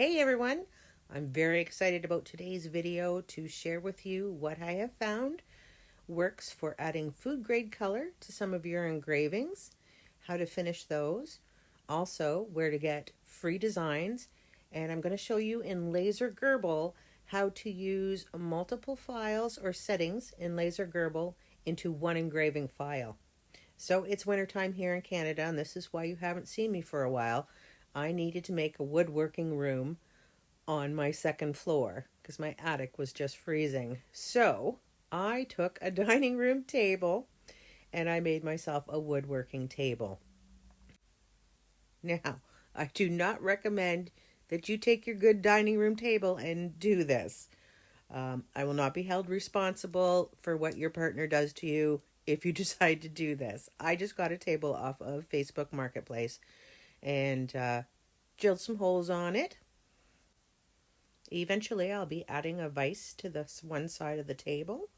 Hey everyone, I'm very excited about today's video to share with you what I have found works for adding food grade color to some of your engravings, how to finish those, also where to get free designs, and I'm going to show you in LaserGRBL how to use multiple files or settings in LaserGRBL into one engraving file. So it's wintertime here in Canada, and this is why you haven't seen me for a while. I needed to make a woodworking room on my second floor because my attic was just freezing. So I took a dining room table and I made myself a woodworking table. Now, I do not recommend that you take your good dining room table and do this. I will not be held responsible for what your partner does to you if you decide to do this. I just got a table off of Facebook Marketplace and drilled some holes on it. Eventually, I'll be adding a vise to this one side of the table.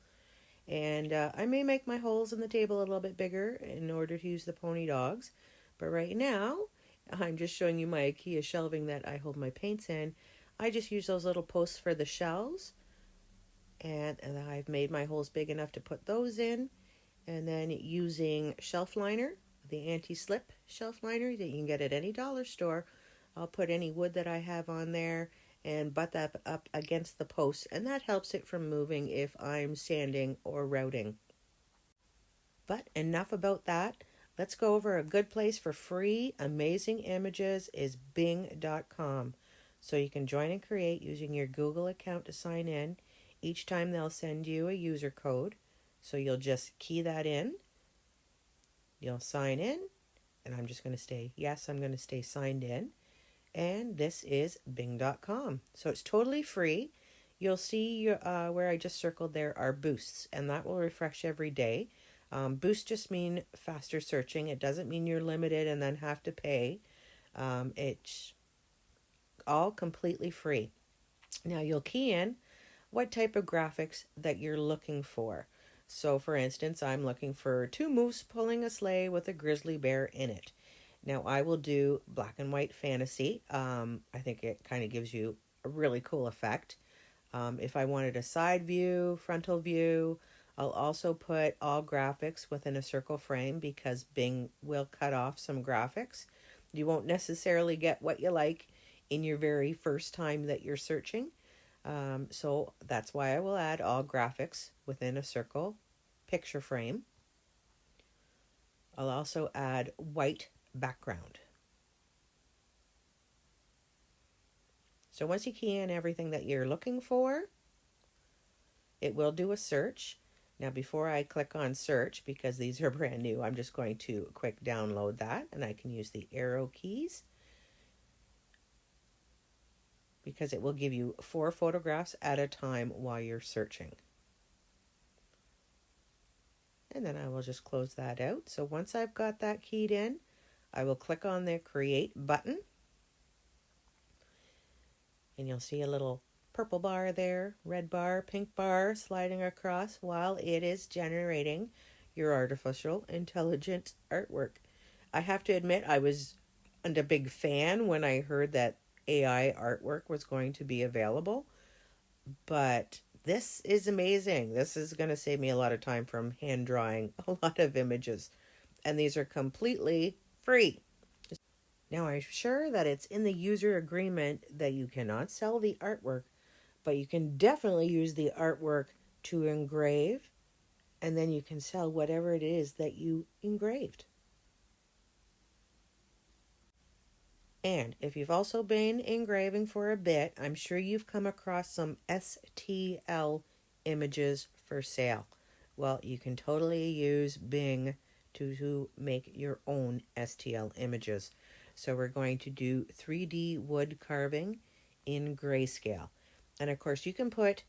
And I may make my holes in the table a little bit bigger in order to use the pony dogs. But right now, I'm just showing you my IKEA shelving that I hold my paints in. I just use those little posts for the shelves. And I've made my holes big enough to put those in. And then using shelf liner, the anti-slip shelf liner that you can get at any dollar store, I'll put any wood that I have on there and butt that up against the post, and that helps it from moving if I'm sanding or routing. But enough about that. Let's go over a good place for free, amazing images is Bing.com. So you can join and create using your Google account to sign in. Each time they'll send you a user code. So you'll just key that in. You'll sign in. And I'm just going to stay, yes, I'm going to stay signed in. And this is Bing.com. So it's totally free. You'll see where I just circled there are boosts, and that will refresh every day. Boosts just mean faster searching. It doesn't mean you're limited and then have to pay. It's all completely free. Now you'll key in what type of graphics that you're looking for. So for instance, I'm looking for 2 moose pulling a sleigh with a grizzly bear in it. Now I will do black and white fantasy. I think it kind of gives you a really cool effect. If I wanted a side view, frontal view, I'll also put all graphics within a circle frame because Bing will cut off some graphics. You won't necessarily get what you like in your very first time that you're searching. So that's why I will add all graphics within a circle picture frame. I'll also add white background. So once you key in everything that you're looking for, it will do a search. Now before I click on search, because these are brand new, I'm just going to quick download that, and I can use the arrow keys because it will give you 4 photographs at a time while you're searching. And then I will just close that out. So once I've got that keyed in, I will click on the create button. And you'll see a little purple bar there, red bar, pink bar sliding across while it is generating your artificial intelligent artwork. I have to admit, I was a big fan when I heard that AI artwork was going to be available. But this is amazing. This is going to save me a lot of time from hand drawing a lot of images. And these are completely free. Now I'm sure that it's in the user agreement that you cannot sell the artwork, but you can definitely use the artwork to engrave, and then you can sell whatever it is that you engraved. And if you've also been engraving for a bit, I'm sure you've come across some STL images for sale. Well, you can totally use Bing to make your own STL images. So we're going to do 3D wood carving in grayscale. And of course you can put,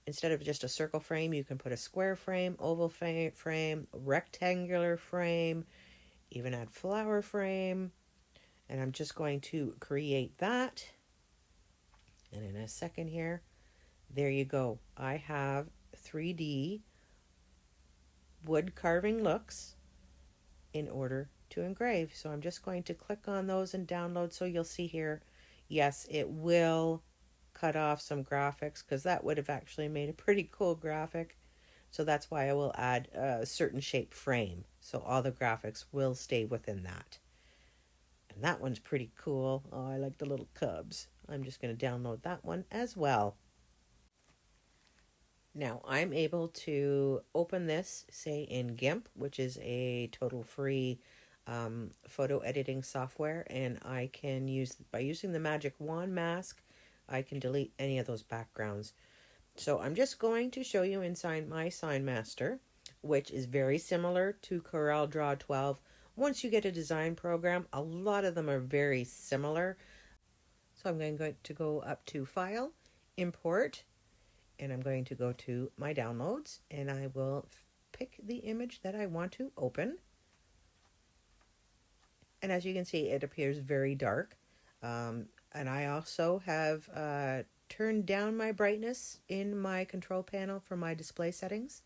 instead of just a circle frame, you can put a square frame, oval frame, rectangular frame, even add flower frame. And I'm just going to create that. And in a second here, there you go. I have 3D wood carving looks in order to engrave. So I'm just going to click on those and download. So you'll see here, yes, it will cut off some graphics because that would have actually made a pretty cool graphic. So that's why I will add a certain shape frame. So all the graphics will stay within that. And that one's pretty cool. Oh, I like the little cubs. I'm just going to download that one as well. Now I'm able to open this, say in GIMP, which is a total free photo editing software, and I can use, by using the magic wand mask, I can delete any of those backgrounds. So I'm just going to show you inside my Sign Master, which is very similar to CorelDRAW 12. Once you get a design program, a lot of them are very similar. So I'm going to go up to File, Import, and I'm going to go to my downloads, and I will pick the image that I want to open. And as you can see, it appears very dark. And I also have turned down my brightness in my control panel for my display settings.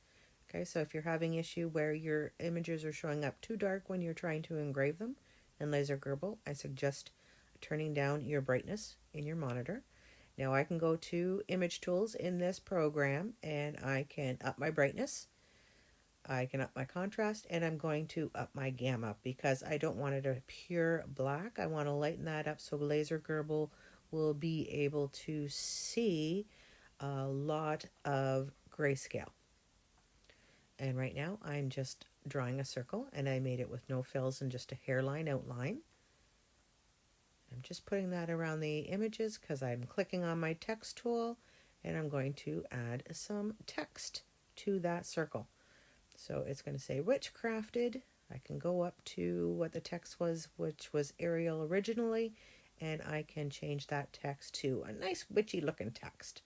Okay, so if you're having issue where your images are showing up too dark when you're trying to engrave them in LaserGRBL, I suggest turning down your brightness in your monitor. Now I can go to Image Tools in this program, and I can up my brightness, I can up my contrast, and I'm going to up my gamma because I don't want it a pure black. I want to lighten that up so LaserGRBL will be able to see a lot of grayscale. And right now I'm just drawing a circle, and I made it with no fills and just a hairline outline. I'm just putting that around the images because I'm clicking on my text tool, and I'm going to add some text to that circle. So it's going to say Witchcrafted. I can go up to what the text was, which was Arial originally, and I can change that text to a nice witchy looking text.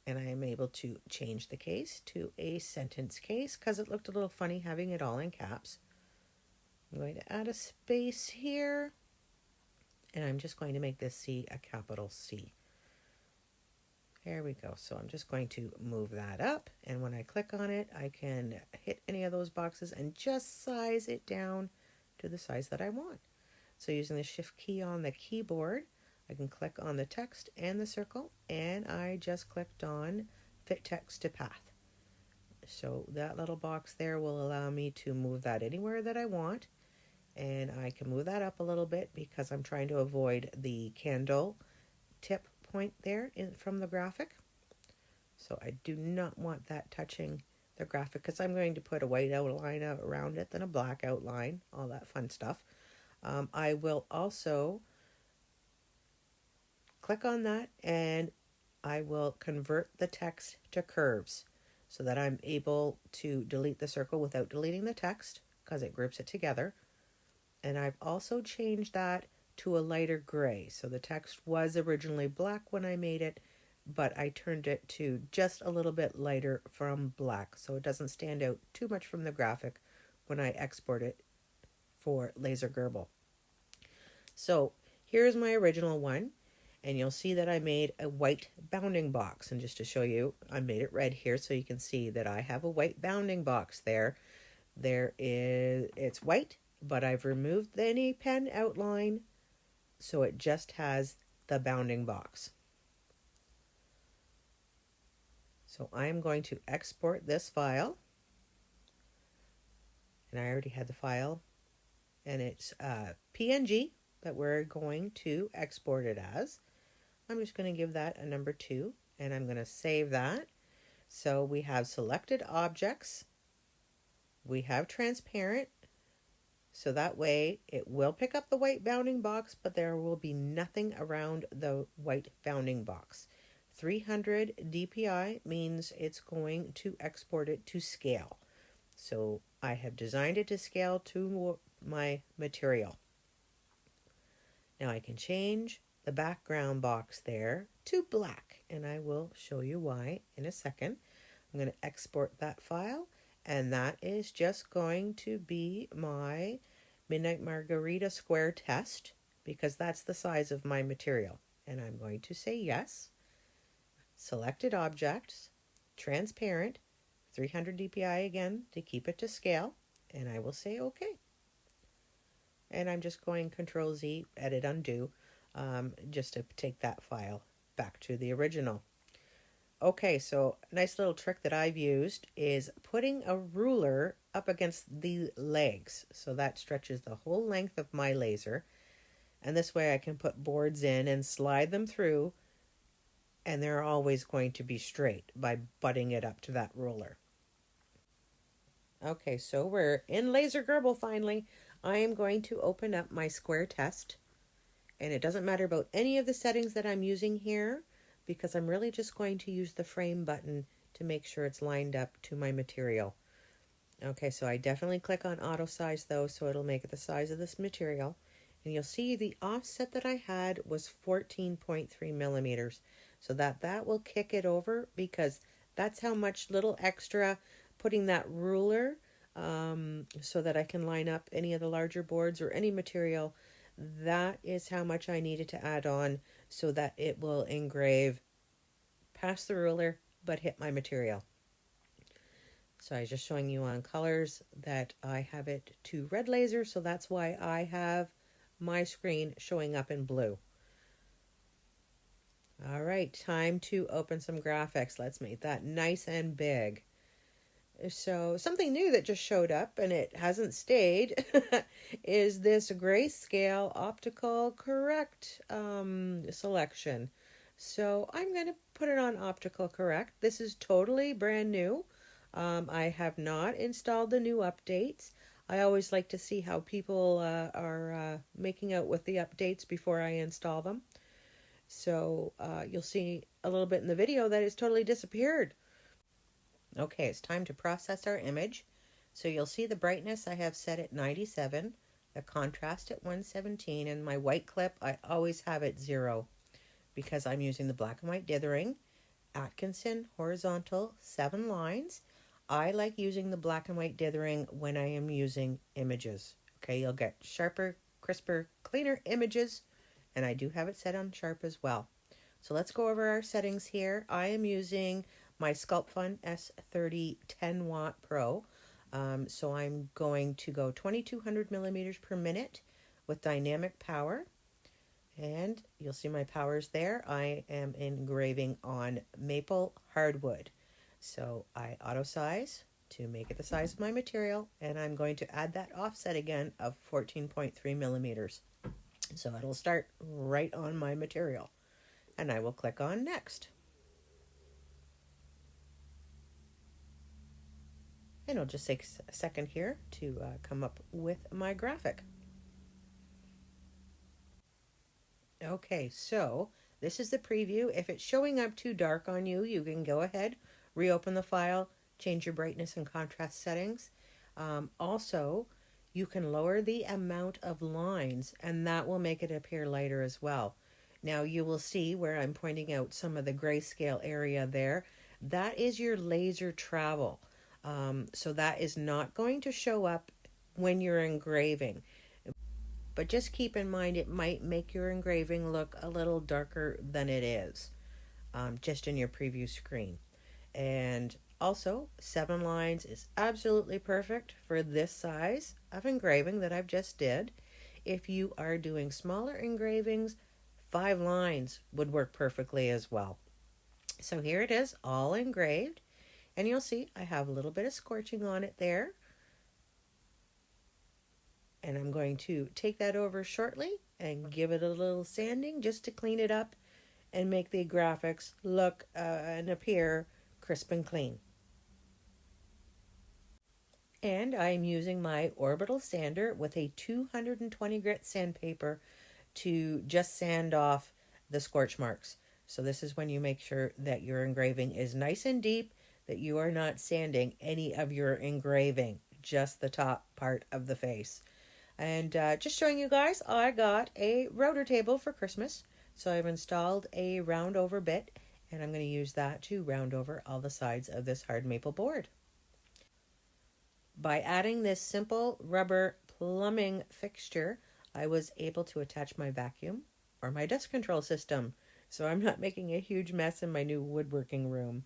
And I am able to change the case to a sentence case because it looked a little funny having it all in caps. I'm going to add a space here, and I'm just going to make this C a capital C. There we go. So I'm just going to move that up, and when I click on it, I can hit any of those boxes and just size it down to the size that I want. So using the Shift key on the keyboard, I can click on the text and the circle, and I just clicked on Fit Text to Path. So that little box there will allow me to move that anywhere that I want, and I can move that up a little bit because I'm trying to avoid the candle tip point there from the graphic. So I do not want that touching the graphic because I'm going to put a white outline around it, then a black outline, all that fun stuff. I will also click on that, and I will convert the text to curves so that I'm able to delete the circle without deleting the text because it groups it together. And I've also changed that to a lighter gray. So the text was originally black when I made it, but I turned it to just a little bit lighter from black so it doesn't stand out too much from the graphic when I export it for LaserGRBL. So here's my original one, and you'll see that I made a white bounding box. And just to show you, I made it red here so you can see that I have a white bounding box there. It's white, but I've removed any pen outline, so it just has the bounding box. So I'm going to export this file, and I already had the file, and it's PNG that we're going to export it as. I'm just going to give that a number 2, and I'm going to save that. So we have selected objects, we have transparent, so that way it will pick up the white bounding box, but there will be nothing around the white bounding box. 300 DPI means it's going to export it to scale. So I have designed it to scale to my material. Now I can change the background box there to black, and I will show you why in a second. I'm going to export that file, and that is just going to be my Midnight Margarita square test because that's the size of my material. And I'm going to say yes. Selected objects, transparent, 300 DPI again to keep it to scale, and I will say okay. and I'm just going Control Z, edit, undo, just to take that file back to the original. Okay, so a nice little trick that I've used is putting a ruler up against the legs. So that stretches the whole length of my laser. And this way I can put boards in and slide them through, and they're always going to be straight by butting it up to that ruler. Okay, so we're in LaserGRBL finally. I am going to open up my square test. And it doesn't matter about any of the settings that I'm using here, because I'm really just going to use the frame button to make sure it's lined up to my material. Okay, so I definitely click on auto size though, so it'll make it the size of this material. And you'll see the offset that I had was 14.3 millimeters. So that will kick it over, because that's how much little extra putting that ruler so that I can line up any of the larger boards or any material. That is how much I needed to add on so that it will engrave past the ruler but hit my material. So I was just showing you on colors that I have it to red laser, so that's why I have my screen showing up in blue. All right, time to open some graphics. Let's make that nice and big. So something new that just showed up, and it hasn't stayed, is this grayscale optical correct selection. So I'm going to put it on optical correct. This is totally brand new. I have not installed the new updates. I always like to see how people are making out with the updates before I install them. So you'll see a little bit in the video that it's totally disappeared. Okay, it's time to process our image. So you'll see the brightness I have set at 97, the contrast at 117, and my white clip I always have at 0 because I'm using the black and white dithering. Atkinson horizontal 7 lines. I like using the black and white dithering when I am using images. Okay, you'll get sharper, crisper, cleaner images, and I do have it set on sharp as well. So let's go over our settings here. I am using my SCULPFUN S30 10 watt Pro. So I'm going to go 2200 millimeters per minute with dynamic power. And you'll see my powers there. I am engraving on maple hardwood. So I auto size to make it the size of my material. And I'm going to add that offset again of 14.3 millimeters. So it'll start right on my material. And I will click on next. And it'll just take a second here to come up with my graphic. Okay, so this is the preview. If it's showing up too dark on you, you can go ahead, reopen the file, change your brightness and contrast settings. Also, you can lower the amount of lines, and that will make it appear lighter as well. Now you will see where I'm pointing out some of the grayscale area there. That is your laser travel. So that is not going to show up when you're engraving. But just keep in mind it might make your engraving look a little darker than it is, just in your preview screen. And also, 7 lines is absolutely perfect for this size of engraving that I've just did. If you are doing smaller engravings, 5 lines would work perfectly as well. So here it is, all engraved. And you'll see I have a little bit of scorching on it there. And I'm going to take that over shortly and give it a little sanding just to clean it up and make the graphics look and appear crisp and clean. And I'm using my orbital sander with a 220 grit sandpaper to just sand off the scorch marks. So this is when you make sure that your engraving is nice and deep, that you are not sanding any of your engraving, just the top part of the face. And just showing you guys, I got a router table for Christmas. So I've installed a round over bit, and I'm going to use that to round over all the sides of this hard maple board. By adding this simple rubber plumbing fixture, I was able to attach my vacuum or my dust control system. So I'm not making a huge mess in my new woodworking room.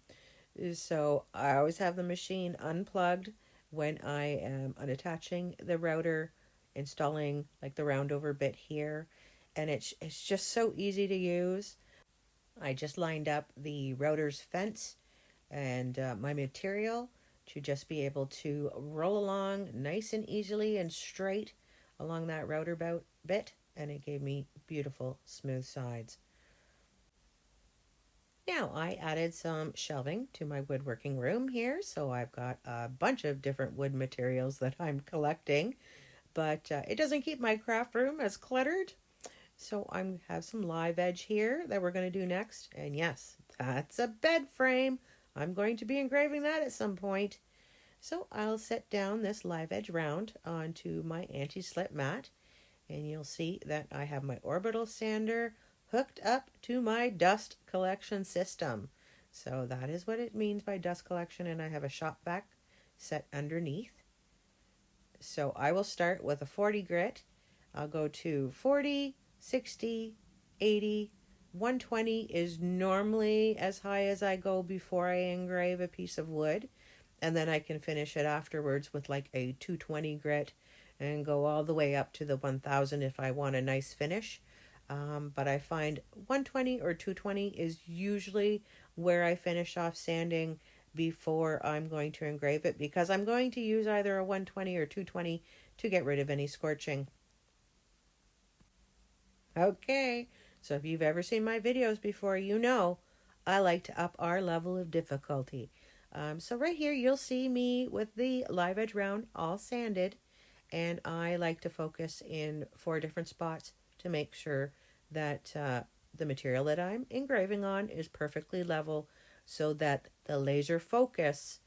So I always have the machine unplugged when I am unattaching the router installing like the round over bit here, and it's just so easy to use. I just lined up the router's fence and my material to just be able to roll along nice and easily and straight along that router bit, and it gave me beautiful smooth sides. Now I added some shelving to my woodworking room here, so I've got a bunch of different wood materials that I'm collecting, but it doesn't keep my craft room as cluttered. So I have some live edge here that we're going to do next, and yes, that's a bed frame. I'm going to be engraving that at some point. So I'll set down this live edge round onto my anti-slip mat, and you'll see that I have my orbital sander hooked up to my dust collection system. So that is what it means by dust collection, and I have a shop vac set underneath. So I will start with a 40 grit. I'll go to 40, 60, 80, 120 is normally as high as I go before I engrave a piece of wood. And then I can finish it afterwards with like a 220 grit and go all the way up to the 1000 if I want a nice finish. But I find 120 or 220 is usually where I finish off sanding before I'm going to engrave it, because I'm going to use either a 120 or 220 to get rid of any scorching. Okay, so if you've ever seen my videos before, you know I like to up our level of difficulty. So right here you'll see me with the live edge round all sanded, and I like to focus in 4 different spots to make sure that the material that I'm engraving on is perfectly level, so that the laser focus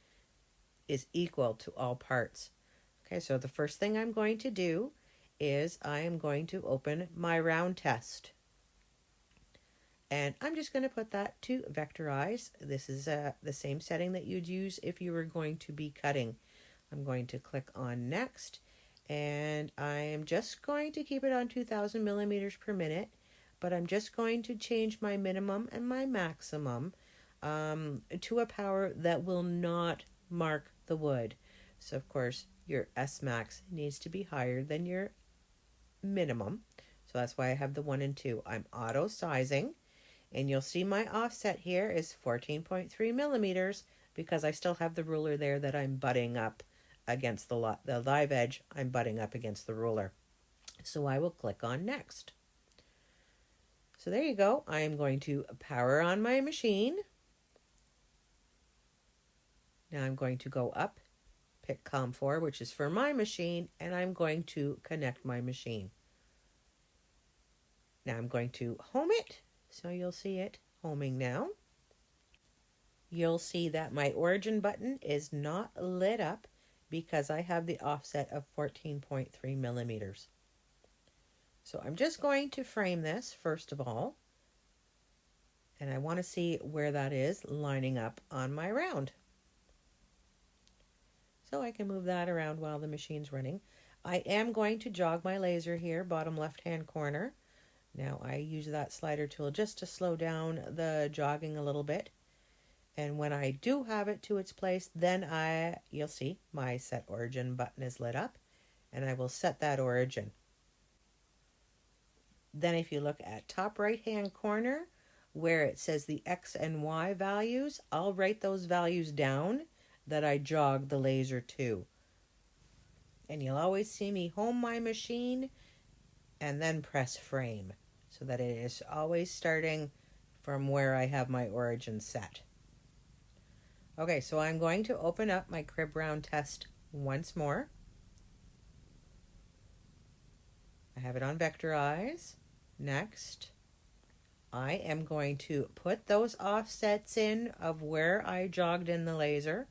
is equal to all parts. Okay, so the first thing I'm going to do is I am going to open my round test. And I'm just going to put that to vectorize. This is the same setting that you'd use if you were going to be cutting. I'm going to click on next, and I am just going to keep it on 2000 millimeters per minute, but I'm just going to change my minimum and my maximum to a power that will not mark the wood. So of course your S max needs to be higher than your minimum. So that's why I have the 1 and 2. I'm auto sizing, and you'll see my offset here is 14.3 millimeters because I still have the ruler there that I'm butting up against the live edge. I'm butting up against the ruler. So I will click on next. So there you go. I am going to power on my machine. Now I'm going to go up, pick COM4, which is for my machine, and I'm going to connect my machine. Now I'm going to home it, so you'll see it homing now. You'll see that my origin button is not lit up because I have the offset of 14.3 millimeters. So I'm just going to frame this first of all, and I want to see where that is lining up on my round. So I can move that around while the machine's running. I am going to jog my laser here, bottom left-hand corner. Now I use that slider tool just to slow down the jogging a little bit. And when I do have it to its place, then you'll see my set origin button is lit up, and I will set that origin. Then if you look at top right-hand corner where it says the X and Y values, I'll write those values down that I jog the laser to. And you'll always see me home my machine and then press frame, so that it is always starting from where I have my origin set. Okay, so I'm going to open up my crib round test once more. I have it on vectorize. Next, I am going to put those offsets in of where I jogged in the laser,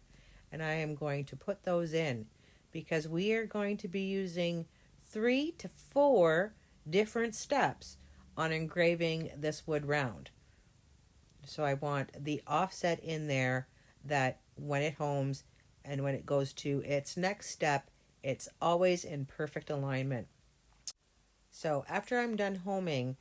and I am going to put those in because we are going to be using 3 to 4 different steps on engraving this wood round. So I want the offset in there that when it homes and when it goes to its next step, it's always in perfect alignment. So after I'm done homing,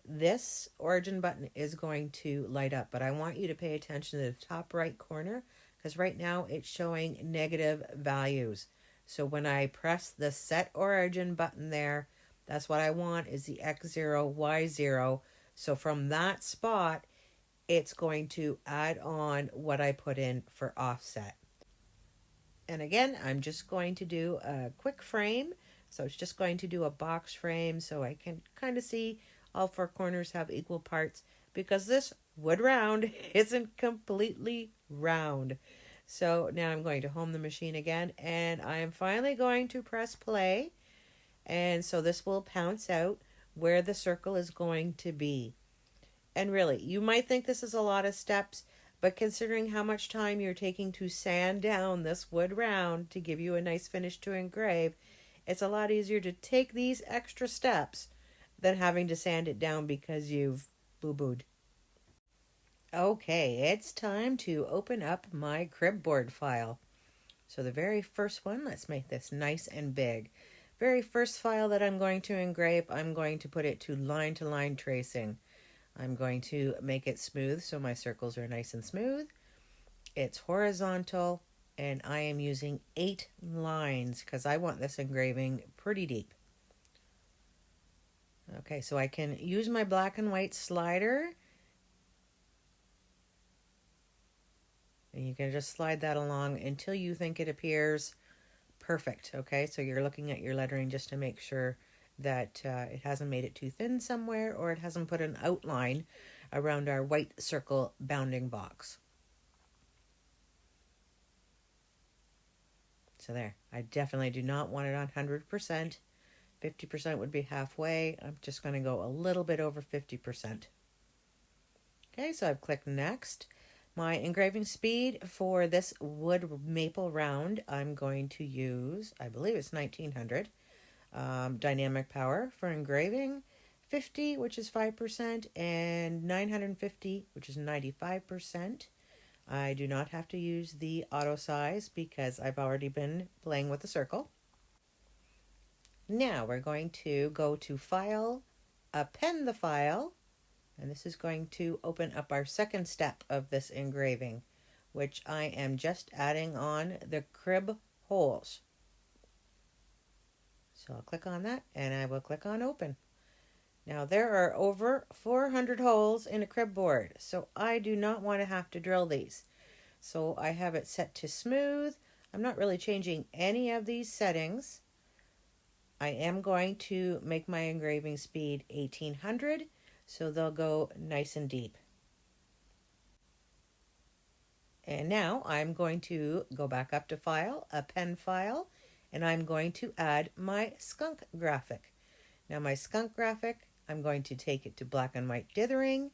this origin button is going to light up, but I want you to pay attention to the top right corner because right now it's showing negative values. So when I press the set origin button there, that's what I want, is the X0, Y0. So from that spot, it's going to add on what I put in for offset. And again, I'm just going to do a quick frame. So it's just going to do a box frame so I can kind of see all four corners have equal parts, because this wood round isn't completely round. So now I'm going to home the machine again, and I am finally going to press play. And so this will pounce out where the circle is going to be. And really, you might think this is a lot of steps, but considering how much time you're taking to sand down this wood round to give you a nice finish to engrave, it's a lot easier to take these extra steps than having to sand it down because you've boo-booed. Okay, it's time to open up my crib board file. So the very first one, let's make this nice and big. Very first file that I'm going to engrave, I'm going to put it to line tracing. I'm going to make it smooth so my circles are nice and smooth. It's horizontal, and I am using 8 lines because I want this engraving pretty deep. Okay, so I can use my black and white slider, and you can just slide that along until you think it appears perfect. Okay, so you're looking at your lettering just to make sure that it hasn't made it too thin somewhere, or it hasn't put an outline around our white circle bounding box. So there, I definitely do not want it on 100%. 50% would be halfway. I'm just going to go a little bit over 50%. Okay, so I've clicked next. My engraving speed for this wood maple round, I'm going to use, I believe it's 1900. Dynamic power for engraving, 50, which is 5%, and 950, which is 95%. I do not have to use the auto size because I've already been playing with the circle. Now we're going to go to File, Append the File, and this is going to open up our second step of this engraving, which I am just adding on the crib holes. So I'll click on that, and I will click on Open. Now there are over 400 holes in a crib board, so I do not want to have to drill these. So I have it set to smooth. I'm not really changing any of these settings. I am going to make my engraving speed 1800, so they'll go nice and deep. And now I'm going to go back up to File, Append File, and I'm going to add my skunk graphic. Now my skunk graphic, I'm going to take it to black and white dithering,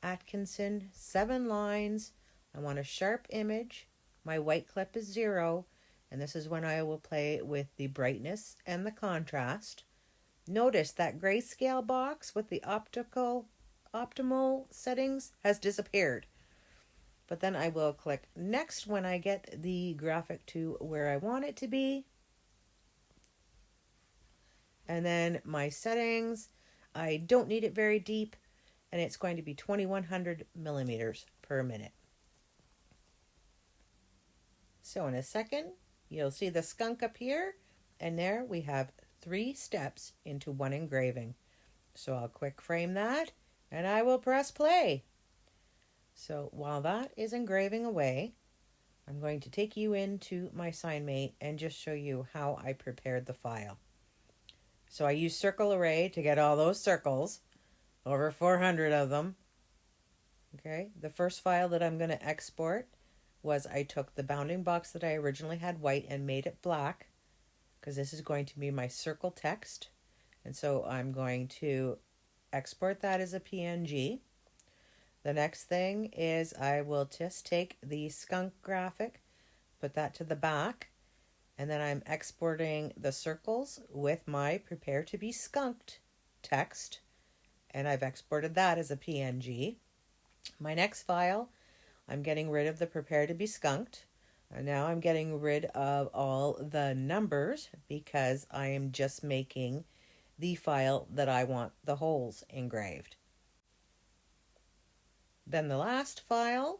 Atkinson, 7 lines. I want a sharp image. My white clip is 0, and this is when I will play with the brightness and the contrast. Notice that grayscale box with the optimal settings has disappeared. But then I will click next when I get the graphic to where I want it to be. And then my settings, I don't need it very deep, and it's going to be 2100 millimeters per minute. So in a second, you'll see the skunk up here, and there we have 3 steps into one engraving. So I'll quick frame that, and I will press play. So while that is engraving away, I'm going to take you into my SignMate and just show you how I prepared the file. So I used Circle Array to get all those circles, over 400 of them. Okay, the first file that I'm going to export was I took the bounding box that I originally had white and made it black, because this is going to be my circle text. And so I'm going to export that as a PNG. The next thing is I will just take the skunk graphic, put that to the back, and then I'm exporting the circles with my prepare to be skunked text, and I've exported that as a PNG. My next file, I'm getting rid of the prepare to be skunked, and now I'm getting rid of all the numbers because I am just making the file that I want the holes engraved. Then the last file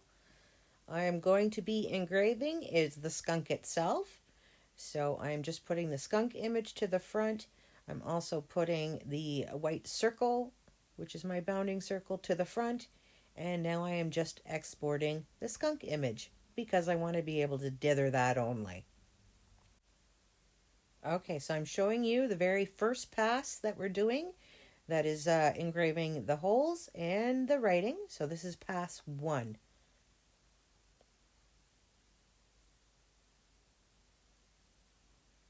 I am going to be engraving is the skunk itself. So I'm just putting the skunk image to the front. I'm also putting the white circle, which is my bounding circle, to the front. And now I am just exporting the skunk image because I want to be able to dither that only. Okay, so I'm showing you the very first pass that we're doing. That is engraving the holes and the writing. So this is pass 1.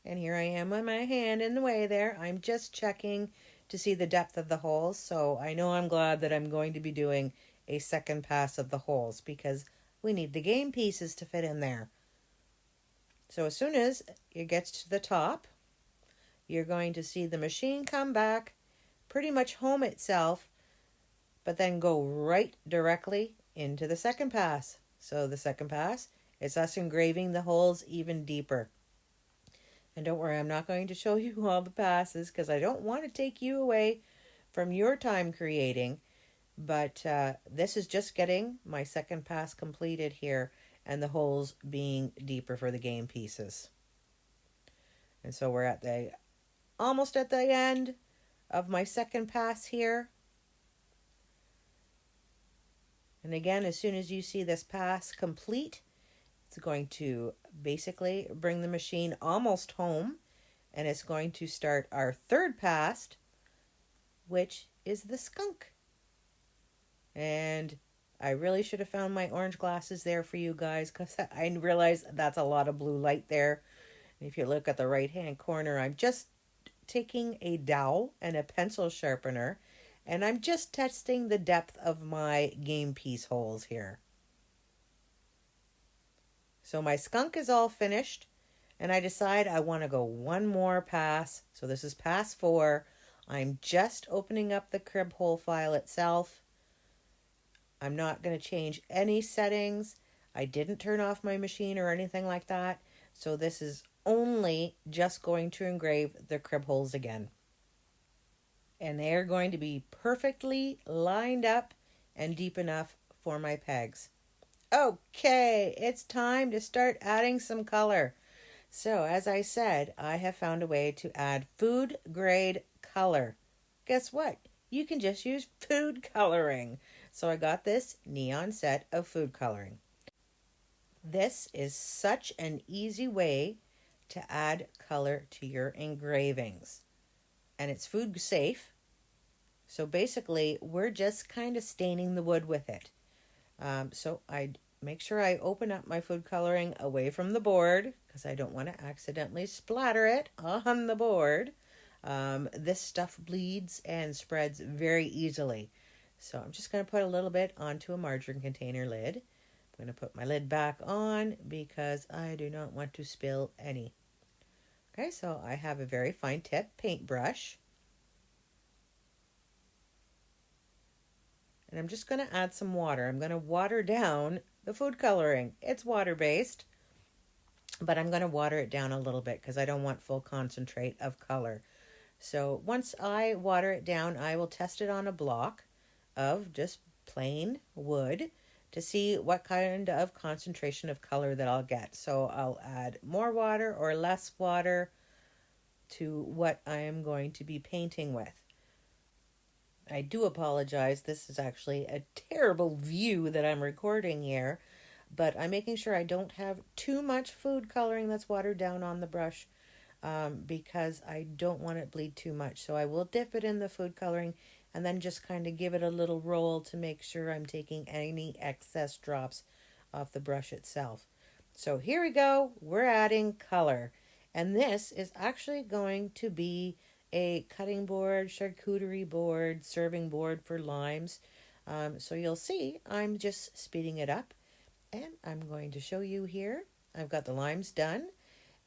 And here I am with my hand in the way there. I'm just checking to see the depth of the holes. So I know I'm glad that I'm going to be doing a second pass of the holes because we need the game pieces to fit in there. So as soon as it gets to the top, you're going to see the machine come back, pretty much home itself, but then go right directly into the second pass. So the second pass is us engraving the holes even deeper. And don't worry, I'm not going to show you all the passes because I don't want to take you away from your time creating. But this is just getting my second pass completed here and the holes being deeper for the game pieces. And so we're at almost at the end of my second pass here. And again, as soon as you see this pass complete, it's going to basically bring the machine almost home, and it's going to start our third pass, which is the skunk. And I really should have found my orange glasses there for you guys because I realized that's a lot of blue light there. And if you look at the right-hand corner, I'm just taking a dowel and a pencil sharpener, and I'm just testing the depth of my game piece holes here. So my skunk is all finished, and I decide I want to go one more pass. So this is pass 4. I'm just opening up the crib hole file itself. I'm not going to change any settings. I didn't turn off my machine or anything like that. So this is only just going to engrave the crib holes again. And they are going to be perfectly lined up and deep enough for my pegs. Okay, it's time to start adding some color. So, as I said, I have found a way to add food grade color. Guess what? You can just use food coloring. So I got this neon set of food coloring. This is such an easy way to add color to your engravings. And it's food safe. So basically, we're just kind of staining the wood with it. So I make sure I open up my food coloring away from the board because I don't want to accidentally splatter it on the board. This stuff bleeds and spreads very easily. So I'm just going to put a little bit onto a margarine container lid. I'm going to put my lid back on because I do not want to spill any. Okay, so I have a very fine tip paintbrush. And I'm just going to add some water. I'm going to water down the food coloring. It's water-based, but I'm going to water it down a little bit because I don't want full concentrate of color. So once I water it down, I will test it on a block of just plain wood to see what kind of concentration of color that I'll get. So I'll add more water or less water to what I am going to be painting with. I do apologize. This is actually a terrible view that I'm recording here, but I'm making sure I don't have too much food coloring that's watered down on the brush because I don't want it bleed too much. So I will dip it in the food coloring and then just kind of give it a little roll to make sure I'm taking any excess drops off the brush itself. So here we go. We're adding color. And this is actually going to be a cutting board, charcuterie board, serving board for limes. So you'll see I'm just speeding it up. And I'm going to show you here. I've got the limes done.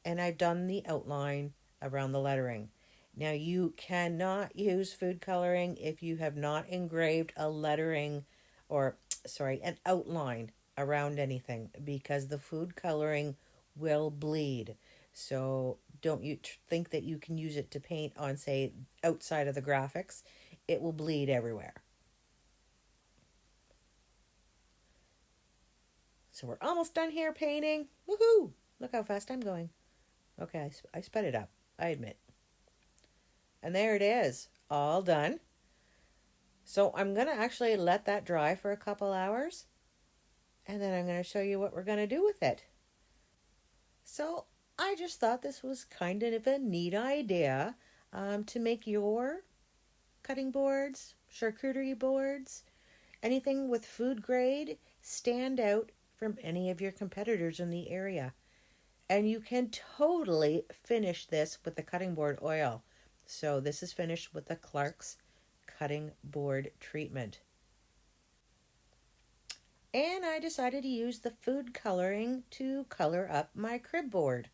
And I've done the outline around the lettering. Now you cannot use food coloring if you have not engraved a lettering an outline around anything because the food coloring will bleed. So don't you think that you can use it to paint on, say, outside of the graphics. It will bleed everywhere. So we're almost done here painting. Woohoo! Look how fast I'm going. Okay, I sped it up, I admit. And there it is, all done. So I'm going to actually let that dry for a couple hours, and then I'm going to show you what we're going to do with it. So I just thought this was kind of a neat idea to make your cutting boards, charcuterie boards, anything with food grade stand out from any of your competitors in the area. And you can totally finish this with the cutting board oil. So this is finished with the Clark's cutting board treatment. And I decided to use the food coloring to color up my crib board.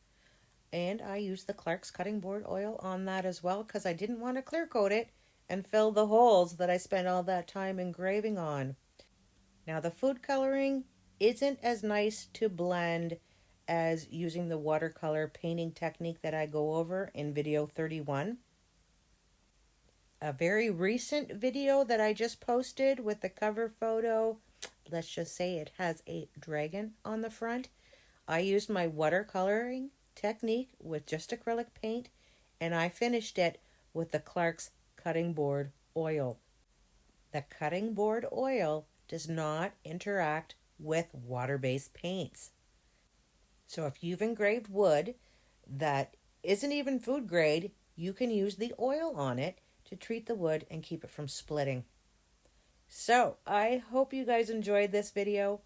And I used the Clark's cutting board oil on that as well because I didn't want to clear coat it and fill the holes that I spent all that time engraving on. Now the food coloring isn't as nice to blend as using the watercolor painting technique that I go over in video 31. A very recent video that I just posted with the cover photo, let's just say it has a dragon on the front. I used my watercoloring technique with just acrylic paint, and I finished it with the Clark's cutting board oil. The cutting board oil does not interact with water-based paints. So if you've engraved wood that isn't even food grade, you can use the oil on it to treat the wood and keep it from splitting. So I hope you guys enjoyed this video.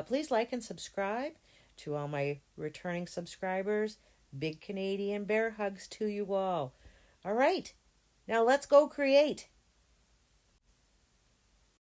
Please like and subscribe. To all my returning subscribers, big Canadian bear hugs to you all. All right, now let's go create.